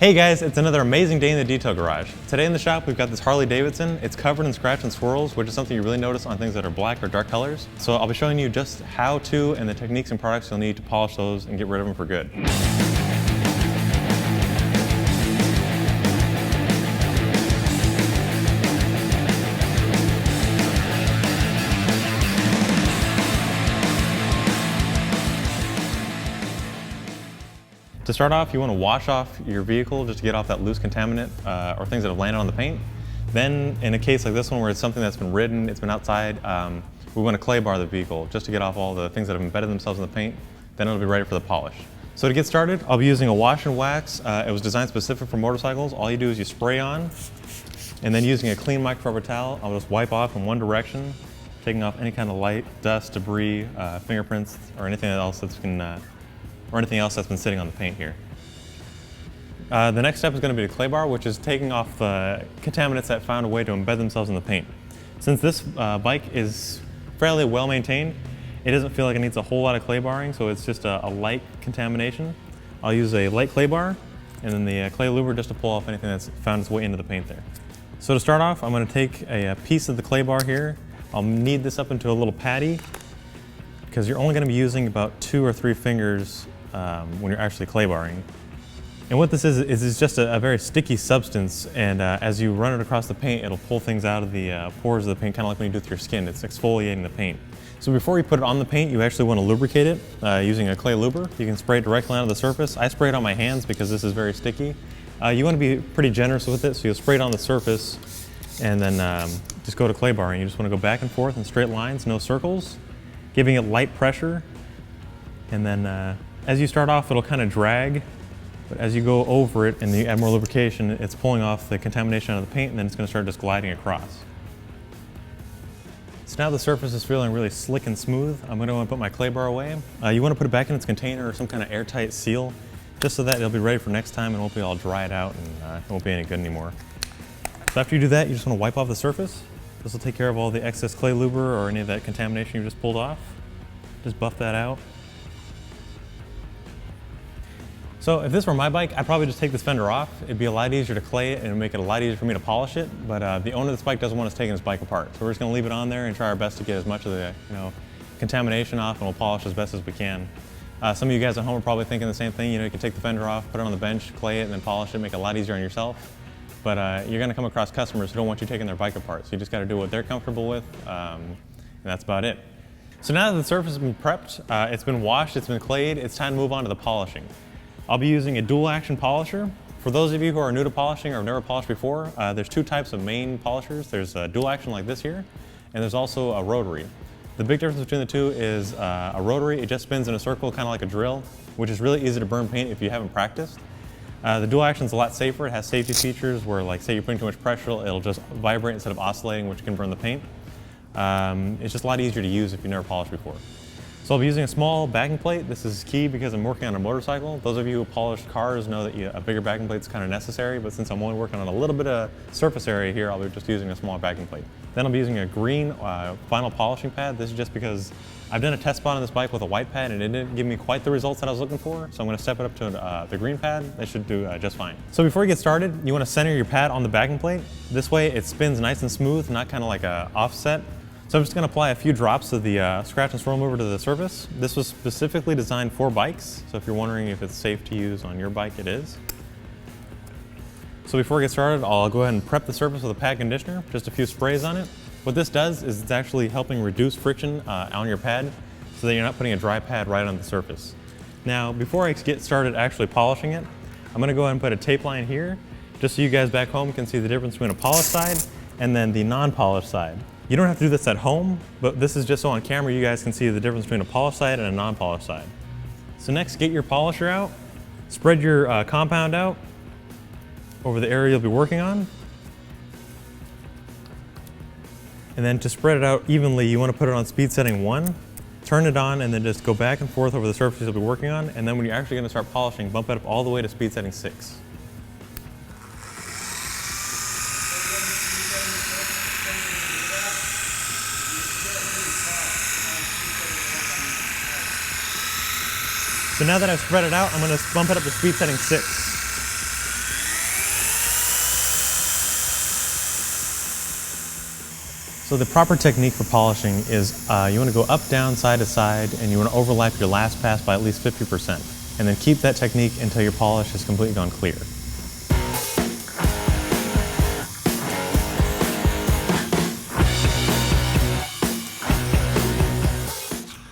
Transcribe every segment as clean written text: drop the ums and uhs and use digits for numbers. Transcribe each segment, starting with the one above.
Hey guys, it's another amazing day in the detail garage. Today in the shop we've got this Harley Davidson. It's covered in scratch and swirls, which is something you really notice on things that are black or dark colors. So I'll be showing you just how to and the techniques and products you'll need to polish those and get rid of them for good. To start off, you want to wash off your vehicle just to get off that loose contaminant or things that have landed on the paint. Then, in a case like this one where it's something that's been ridden, it's been outside, we want to clay bar the vehicle just to get off all the things that have embedded themselves in the paint. Then it'll be ready for the polish. So to get started, I'll be using a wash and wax. It was designed specific for motorcycles. All you do is you spray on, and then using a clean microfiber towel, I'll just wipe off in one direction, taking off any kind of light, dust, debris, fingerprints, or anything else that's been sitting on the paint here. The next step is going to be the clay bar, which is taking off the contaminants that found a way to embed themselves in the paint. Since this bike is fairly well maintained, it doesn't feel like it needs a whole lot of clay barring, so it's just a light contamination. I'll use a light clay bar and then the clay luber just to pull off anything that's found its way into the paint there. So to start off, I'm going to take a piece of the clay bar here. I'll knead this up into a little patty because you're only going to be using about 2 or 3 fingers when you're actually clay barring. And what this is just a very sticky substance, and as you run it across the paint, it'll pull things out of the pores of the paint, kind of like when you do with your skin. It's exfoliating the paint. So before you put it on the paint, you actually want to lubricate it using a clay luber. You can spray it directly onto the surface. I spray it on my hands because this is very sticky. You want to be pretty generous with it, so you'll spray it on the surface and then just go to clay barring. You just want to go back and forth in straight lines, no circles, giving it light pressure, and then as you start off, it'll kind of drag, but as you go over it and you add more lubrication, it's pulling off the contamination out of the paint, and then it's going to start just gliding across. So now the surface is feeling really slick and smooth. I'm going to want to put my clay bar away. You want to put it back in its container or some kind of airtight seal, just so that it'll be ready for next time and won't be all dried out and it won't be any good anymore. So after you do that, you just want to wipe off the surface. This will take care of all the excess clay luber or any of that contamination you just pulled off. Just buff that out. So if this were my bike, I'd probably just take this fender off. It'd be a lot easier to clay it and it'd make it a lot easier for me to polish it, but the owner of this bike doesn't want us taking his bike apart. So we're just gonna leave it on there and try our best to get as much of the contamination off, and we'll polish as best as we can. Some of you guys at home are probably thinking the same thing. You can take the fender off, put it on the bench, clay it, and then polish it, make it a lot easier on yourself. But you're gonna come across customers who don't want you taking their bike apart. So you just gotta do what they're comfortable with, and that's about it. So now that the surface has been prepped, it's been washed, it's been clayed, it's time to move on to the polishing. I'll be using a dual action polisher. For those of you who are new to polishing or have never polished before, there's 2 types of main polishers. There's a dual action like this here, and there's also a rotary. The big difference between the two is a rotary, it just spins in a circle, kind of like a drill, which is really easy to burn paint if you haven't practiced. The dual action is a lot safer. It has safety features where, like, say you're putting too much pressure, it'll just vibrate instead of oscillating, which can burn the paint. It's just a lot easier to use if you've never polished before. So I'll be using a small backing plate. This is key because I'm working on a motorcycle. Those of you who polish cars know that a bigger backing plate is kind of necessary, but since I'm only working on a little bit of surface area here, I'll be just using a small backing plate. Then I'll be using a green vinyl polishing pad. This is just because I've done a test spot on this bike with a white pad and it didn't give me quite the results that I was looking for, so I'm going to step it up to the green pad. That should do just fine. So before you get started, you want to center your pad on the backing plate. This way it spins nice and smooth, not kind of like a offset. So I'm just going to apply a few drops of the scratch and swirl remover to the surface. This was specifically designed for bikes, so if you're wondering if it's safe to use on your bike, it is. So before we get started, I'll go ahead and prep the surface with a pad conditioner, just a few sprays on it. What this does is it's actually helping reduce friction on your pad so that you're not putting a dry pad right on the surface. Now, before I get started actually polishing it, I'm going to go ahead and put a tape line here, just so you guys back home can see the difference between a polished side and then the non-polished side. You don't have to do this at home, but this is just so on camera you guys can see the difference between a polished side and a non-polished side. So next, get your polisher out, spread your compound out over the area you'll be working on. And then to spread it out evenly, you want to put it on speed setting 1, turn it on, and then just go back and forth over the surface you'll be working on. And then when you're actually going to start polishing, bump it up all the way to speed setting 6. So now that I've spread it out, I'm going to bump it up to speed setting 6. So the proper technique for polishing is you want to go up, down, side to side, and you want to overlap your last pass by at least 50%. And then keep that technique until your polish has completely gone clear.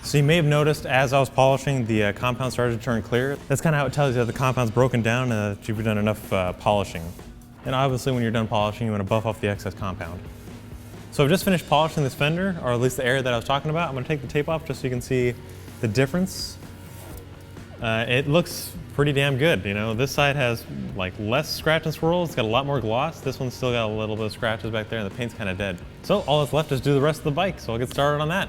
So you may have noticed as I was polishing, the compound started to turn clear. That's kind of how it tells you that the compound's broken down and that you've done enough polishing. And obviously when you're done polishing, you want to buff off the excess compound. So I've just finished polishing this fender, or at least the area that I was talking about. I'm going to take the tape off just so you can see the difference. It looks pretty damn good. You know, this side has like less scratch and swirl. It's got a lot more gloss. This one's still got a little bit of scratches back there and the paint's kind of dead. So all that's left is do the rest of the bike. So I'll get started on that.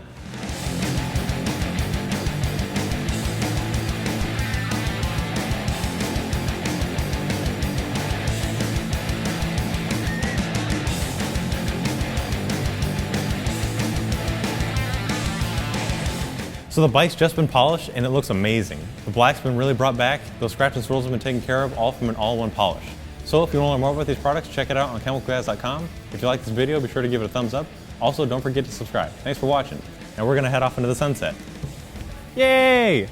So the bike's just been polished and it looks amazing. The black's been really brought back, those scratch and swirls have been taken care of, all from an all-in-one polish. So if you want to learn more about these products, check it out on chemicalguys.com. If you like this video, be sure to give it a thumbs up. Also, don't forget to subscribe. Thanks for watching. Now we're gonna head off into the sunset. Yay!